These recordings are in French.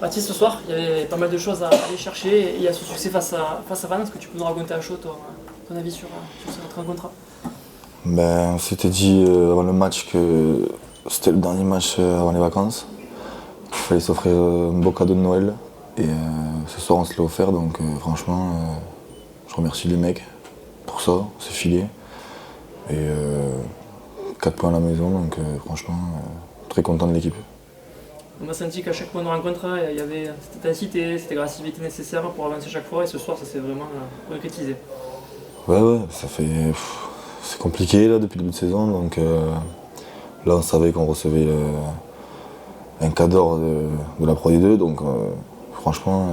Baptiste, ce soir, il y avait pas mal de choses à aller chercher et il y a ce succès face à Vannes. Est-ce que tu peux nous raconter à chaud ton avis sur cette rencontre? On s'était dit avant le match que c'était le dernier match avant les vacances. Il fallait s'offrir un beau cadeau de Noël. Et ce soir, on se l'a offert. Donc franchement, je remercie les mecs pour ça. C'est filé. Et 4 points à la maison. Donc franchement, très content de l'équipe. On a senti qu'à chaque point de rencontre, il y avait cette intensité, cette agressivité nécessaire pour avancer chaque fois. Et ce soir, ça s'est vraiment concrétisé. Ouais, c'est compliqué là depuis le début de saison. Donc là, on savait qu'on recevait un cadeau de la Pro D2. Donc franchement,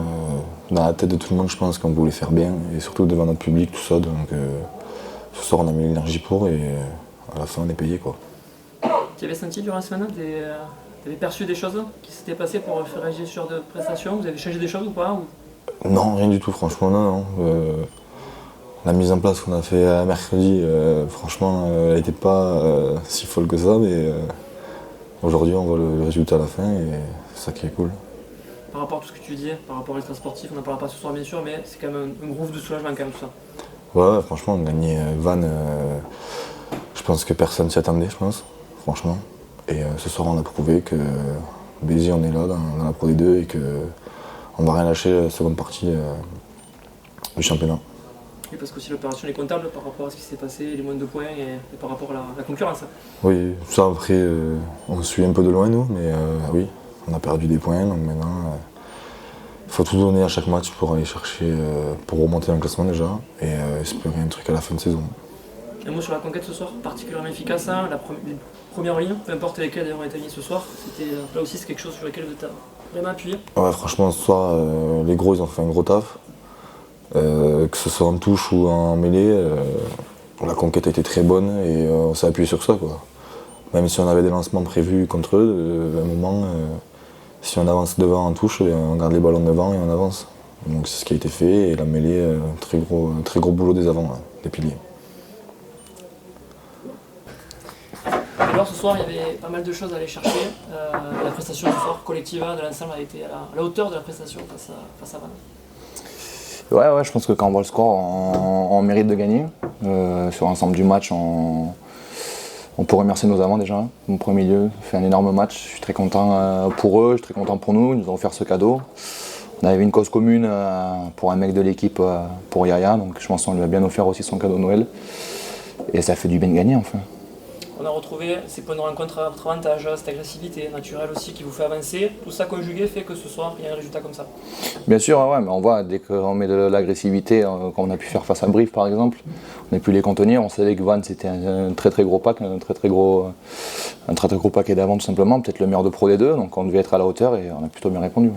dans la tête de tout le monde, je pense qu'on voulait faire bien. Et surtout devant notre public, tout ça. Donc ce soir, on a mis l'énergie pour et à la fin, on est payé, quoi. Tu avais senti durant la semaine, tu avais perçu des choses qui s'étaient passées pour faire réagir sur de prestations? Vous avez changé des choses ou pas Non, rien du tout, franchement, non. La mise en place qu'on a fait mercredi, franchement, elle n'était pas si folle que ça, mais aujourd'hui, on voit le résultat à la fin et c'est ça qui est cool. Par rapport à tout ce que tu disais, par rapport à l'état sportif, on n'en parlera pas ce soir bien sûr, mais c'est quand même un groupe de soulagement quand même tout ça. Ouais, franchement, on a gagné Vannes, je pense que personne s'y attendait, je pense, franchement. Et ce soir, on a prouvé que Béziers, on est là dans la Pro D2 et qu'on ne va rien lâcher la seconde partie du championnat. Et parce que aussi l'opération est comptable par rapport à ce qui s'est passé, les moins de points et par rapport à la concurrence. Oui, ça après, on suit un peu de loin nous, mais oui, on a perdu des points, donc maintenant il faut tout donner à chaque match pour aller chercher, pour remonter dans le classement déjà, et espérer un truc à la fin de saison. Un mot sur la conquête ce soir, particulièrement efficace, hein, les premières lignes, peu importe lesquelles d'ailleurs ont été mises ce soir, c'était là aussi c'est quelque chose sur lequel vous êtes vraiment appuyé. Ouais, franchement ce soir, les gros ils ont fait un gros taf. Que ce soit en touche ou en mêlée, la conquête a été très bonne et on s'est appuyé sur ça, quoi. Même si on avait des lancements prévus contre eux, à un moment, si on avance devant en touche, on garde les ballons devant et on avance. Donc c'est ce qui a été fait et la mêlée, très gros boulot des avants, là, des piliers. Alors ce soir il y avait pas mal de choses à aller chercher. La prestation ce soir collective de l'ensemble a été à la hauteur de la prestation face à Vannes. Ouais, je pense que quand on voit le score, on mérite de gagner. Sur l'ensemble du match, on peut remercier nos avants déjà. Mon premier milieu fait un énorme match. Je suis très content pour eux, je suis très content pour nous. Ils nous ont offert ce cadeau. On avait une cause commune pour un mec de l'équipe, pour Yaya. Donc je pense qu'on lui a bien offert aussi son cadeau de Noël. Et ça fait du bien de gagner enfin. On a retrouvé ces points de rencontre à votre avantage, cette agressivité naturelle aussi qui vous fait avancer. Tout ça conjugué fait que ce soir, il y a un résultat comme ça. Bien sûr, ouais, mais on voit, dès qu'on met de l'agressivité, comme on a pu faire face à Brive par exemple, on a pu les contenir. On savait que Vannes c'était un très gros pack, un très gros paquet d'avant tout simplement, peut-être le meilleur de Pro D2, donc on devait être à la hauteur et on a plutôt bien répondu.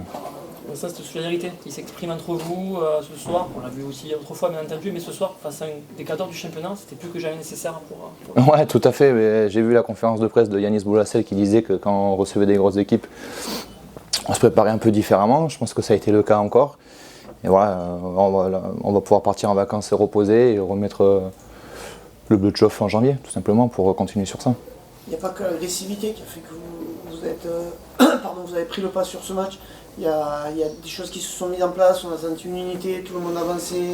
Ça, cette solidarité qui s'exprime entre vous ce soir, on l'a vu aussi autrefois bien entendu, mais ce soir, face à un des cadres du championnat, c'était plus que jamais nécessaire pour... Ouais, tout à fait, mais j'ai vu la conférence de presse de Yanis Boulassel qui disait que quand on recevait des grosses équipes, on se préparait un peu différemment. Je pense que ça a été le cas encore. Et voilà, on va pouvoir partir en vacances et reposer et remettre le bleu de chauffe en janvier, tout simplement, pour continuer sur ça. Il n'y a pas que l'agressivité qui a fait que vous avez pris le pas sur ce match. Il y a des choses qui se sont mises en place, on a senti une unité, tout le monde avançait.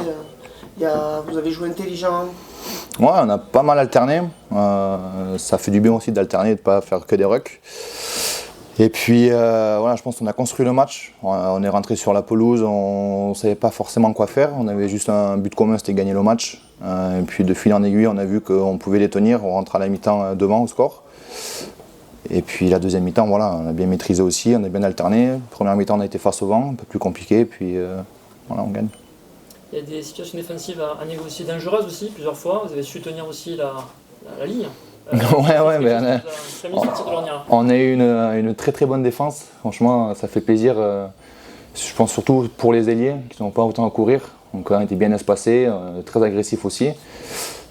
Vous avez joué intelligent. Ouais, on a pas mal alterné. Ça fait du bien aussi d'alterner, de ne pas faire que des rucks. Et puis voilà, je pense qu'on a construit le match. On est rentré sur la pelouse, on ne savait pas forcément quoi faire. On avait juste un but commun, c'était gagner le match. Et puis de fil en aiguille, on a vu qu'on pouvait les tenir. On rentre à la mi-temps devant au score. Et puis la deuxième mi-temps, voilà, on a bien maîtrisé aussi, on a bien alterné. Première mi-temps, on a été face au vent, un peu plus compliqué, puis voilà, on gagne. Il y a des situations défensives à négocier dangereuses aussi, plusieurs fois. Vous avez su tenir aussi la ligne. Ouais, mais on a eu une très bonne défense. Franchement, ça fait plaisir. Je pense surtout pour les ailiers qui n'ont pas autant à courir. Donc on était bien espacés, très agressifs aussi.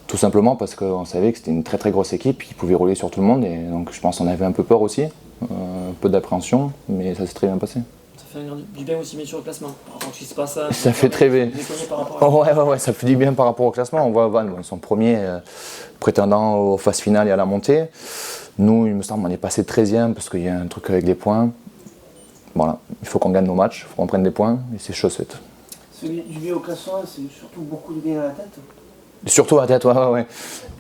Tout simplement parce qu'on savait que c'était une très grosse équipe qui pouvait rouler sur tout le monde. Et donc je pense qu'on avait un peu peur aussi, un peu d'appréhension, mais ça s'est très bien passé. Ça fait du bien aussi, mais sur le classement. Par rapport à ce qui se passe. Ça fait très bien. Ouais, ça fait du bien par rapport au classement. On voit Vannes, ils sont premiers prétendant aux phases finales et à la montée. Nous, il me semble, on est passé 13e parce qu'il y a un truc avec les points. voilà, il faut qu'on gagne nos matchs, il faut qu'on prenne des points, et c'est chose faite. Celui du lié au classement, c'est surtout beaucoup de bien à la tête. Surtout à la tête, ouais.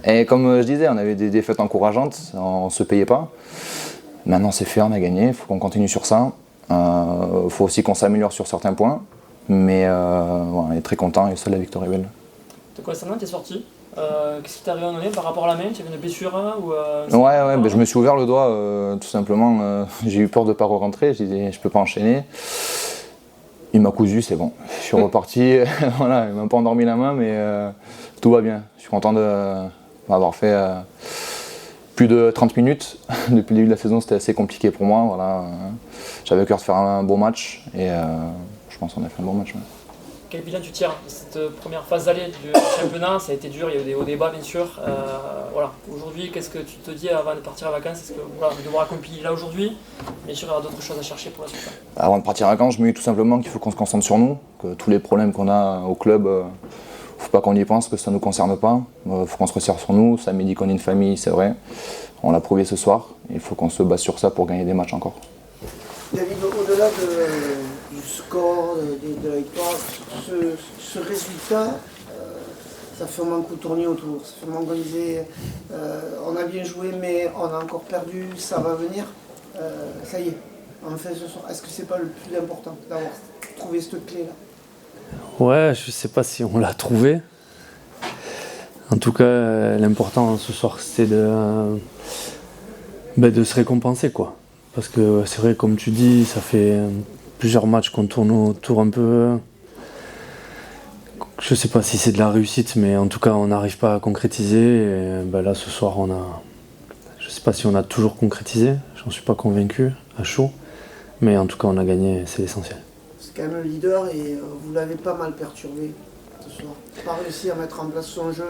Et comme je disais, on avait des défaites encourageantes, on se payait pas. Maintenant c'est fait, on a gagné, il faut qu'on continue sur ça. Il faut aussi qu'on s'améliore sur certains points. Mais on est très content et seule la victoire est belle. De quoi ça, t'es sorti qu'est-ce qui t'est arrivé en année par rapport à la main? Tu avais une blessure ou, Ouais, je me suis ouvert le doigt tout simplement. J'ai eu peur de ne pas re-rentrer, je disais je peux pas enchaîner. Il m'a cousu, c'est bon. Je suis reparti, voilà, il m'a pas endormi la main, mais tout va bien. Je suis content d'avoir fait plus de 30 minutes. Depuis le début de la saison, c'était assez compliqué pour moi. Voilà. J'avais cœur de faire un bon match et je pense qu'on a fait un bon match. Ouais. Quel bilan tu tires de cette première phase d'aller du championnat? Ça a été dur, il y a eu des hauts et des bas bien sûr. Voilà. Aujourd'hui, qu'est-ce que tu te dis avant de partir en vacances? Est-ce que voilà, on va devoir accomplir là aujourd'hui? Bien sûr, il y aura d'autres choses à chercher pour la suite. Avant de partir en vacances, je me dis tout simplement qu'il faut qu'on se concentre sur nous, que tous les problèmes qu'on a au club, il ne faut pas qu'on y pense, que ça ne nous concerne pas. Il faut qu'on se resserre sur nous. Ça me dit qu'on est une famille, c'est vrai. On l'a prouvé ce soir. Il faut qu'on se base sur ça pour gagner des matchs encore. David, au-delà du score, de la victoire, ce résultat, ça fait un manque au tournier autour. Ça fait un manque organisé. On a bien joué, mais on a encore perdu. Ça va venir. Ça y est, on fait ce soir. Est-ce que c'est pas le plus important d'avoir trouvé cette clé-là? Ouais, je sais pas si on l'a trouvé. En tout cas, l'important ce soir, c'est de se récompenser, quoi. Parce que c'est vrai, comme tu dis, ça fait plusieurs matchs qu'on tourne autour un peu. Je sais pas si c'est de la réussite, mais en tout cas, on n'arrive pas à concrétiser. Et là, ce soir, je sais pas si on a toujours concrétisé. J'en suis pas convaincu, à chaud. Mais en tout cas, on a gagné, c'est l'essentiel. C'est quand même le leader et vous l'avez pas mal perturbé ce soir. Pas réussi à mettre en place son jeu.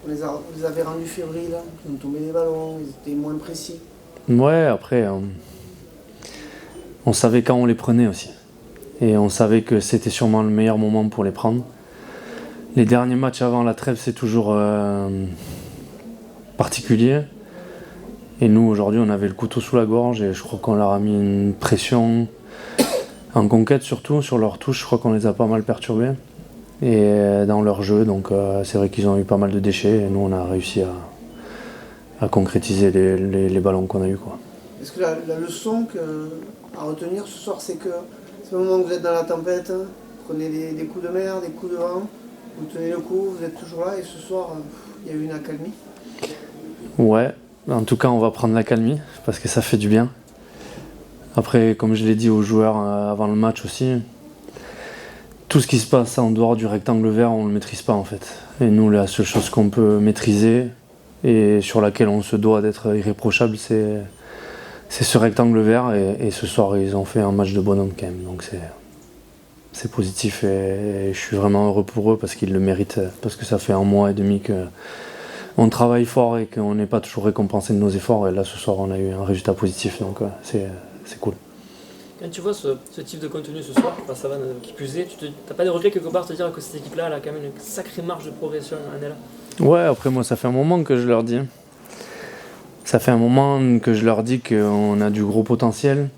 Vous les avez rendus fébriles, ils ont tombé des ballons, ils étaient moins précis. Ouais, après, on savait quand on les prenait aussi. Et on savait que c'était sûrement le meilleur moment pour les prendre. Les derniers matchs avant la trêve, c'est toujours particulier. Et nous, aujourd'hui, on avait le couteau sous la gorge et je crois qu'on leur a mis une pression en conquête, surtout sur leur touche. Je crois qu'on les a pas mal perturbés et dans leur jeu. Donc c'est vrai qu'ils ont eu pas mal de déchets et nous, on a réussi à concrétiser les ballons qu'on a eu, quoi. Est-ce que la leçon à retenir ce soir, c'est que c'est le moment où vous êtes dans la tempête, vous prenez des coups de mer, des coups de vent, vous tenez le coup, vous êtes toujours là et ce soir, il y a eu une accalmie? Ouais, en tout cas, on va prendre l'accalmie parce que ça fait du bien. Après, comme je l'ai dit aux joueurs avant le match aussi, tout ce qui se passe en dehors du rectangle vert, on ne le maîtrise pas en fait. Et nous, la seule chose qu'on peut maîtriser et sur laquelle on se doit d'être irréprochable, c'est ce rectangle vert. Et ce soir, ils ont fait un match de bonhomme quand même. Donc c'est positif et je suis vraiment heureux pour eux parce qu'ils le méritent. Parce que ça fait 1 mois et demi qu'on travaille fort et qu'on n'est pas toujours récompensé de nos efforts. Et là, ce soir, on a eu un résultat positif. Donc c'est cool. Quand tu vois ce type de contenu ce soir, face à Vannes qui plus est, tu n'as pas de regret quelque part de te dire que cette équipe-là elle a quand même une sacrée marge de progression en elle? Ouais, après moi ça fait un moment que je leur dis. Ça fait un moment que je leur dis qu'on a du gros potentiel.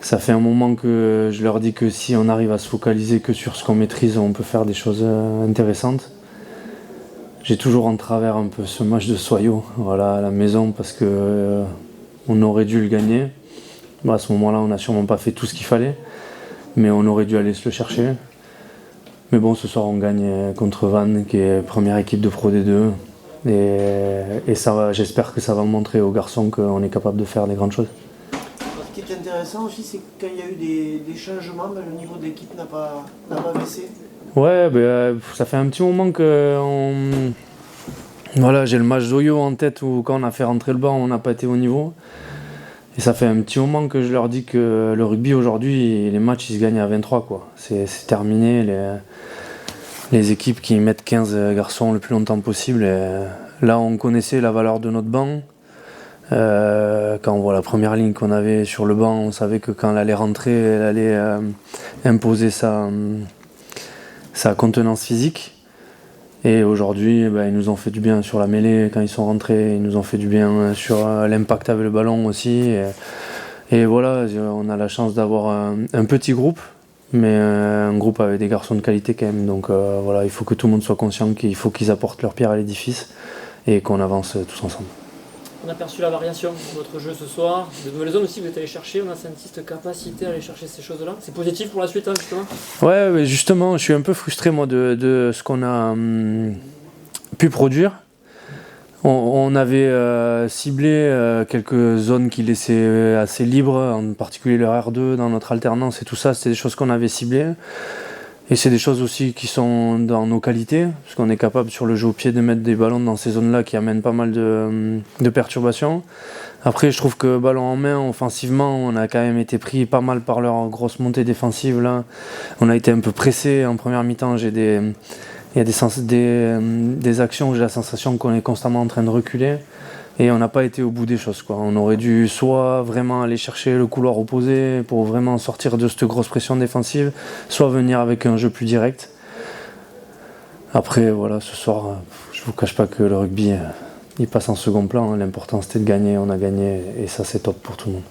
Ça fait un moment que je leur dis que si on arrive à se focaliser que sur ce qu'on maîtrise, on peut faire des choses intéressantes. J'ai toujours en travers un peu ce match de Soyaux, voilà, à la maison, parce que on aurait dû le gagner. À ce moment-là, on n'a sûrement pas fait tout ce qu'il fallait, mais on aurait dû aller se le chercher. Mais bon, ce soir, on gagne contre Vannes, qui est première équipe de Pro D2. Et ça, j'espère que ça va montrer aux garçons qu'on est capable de faire des grandes choses. Ce qui est intéressant aussi, c'est que quand il y a eu des changements, le niveau de l'équipe n'a pas baissé. Ouais, ça fait un petit moment que voilà, j'ai le match d'Oyo en tête où quand on a fait rentrer le banc, on n'a pas été au niveau. Et ça fait un petit moment que je leur dis que le rugby aujourd'hui, les matchs ils se gagnent à 23, quoi. C'est terminé, les équipes qui mettent 15 garçons le plus longtemps possible. Et là on connaissait la valeur de notre banc. Quand on voit la première ligne qu'on avait sur le banc, on savait que quand elle allait rentrer, elle allait imposer sa contenance physique. Et aujourd'hui, ils nous ont fait du bien sur la mêlée quand ils sont rentrés, ils nous ont fait du bien sur l'impact avec le ballon aussi. Et voilà, on a la chance d'avoir un petit groupe, mais un groupe avec des garçons de qualité quand même. Donc voilà, il faut que tout le monde soit conscient qu'il faut qu'ils apportent leur pierre à l'édifice et qu'on avance tous ensemble. On a perçu la variation de votre jeu ce soir, de nouvelles zones aussi que vous êtes allé chercher, on a senti cette capacité à aller chercher ces choses-là. C'est positif pour la suite, hein, justement? Ouais, mais justement, je suis un peu frustré moi de ce qu'on a pu produire. On avait ciblé quelques zones qui laissaient assez libres, en particulier le R2 dans notre alternance et tout ça, c'était des choses qu'on avait ciblées. Et c'est des choses aussi qui sont dans nos qualités, parce qu'on est capable sur le jeu au pied de mettre des ballons dans ces zones-là qui amènent pas mal de perturbations. Après, je trouve que ballon en main, offensivement, on a quand même été pris pas mal par leur grosse montée défensive là. On a été un peu pressé en première mi-temps. Il y a des actions où j'ai la sensation qu'on est constamment en train de reculer. Et on n'a pas été au bout des choses, quoi. On aurait dû soit vraiment aller chercher le couloir opposé pour vraiment sortir de cette grosse pression défensive, soit venir avec un jeu plus direct. Après, voilà, ce soir, je ne vous cache pas que le rugby, il passe en second plan. L'important, c'était de gagner. On a gagné et ça, c'est top pour tout le monde.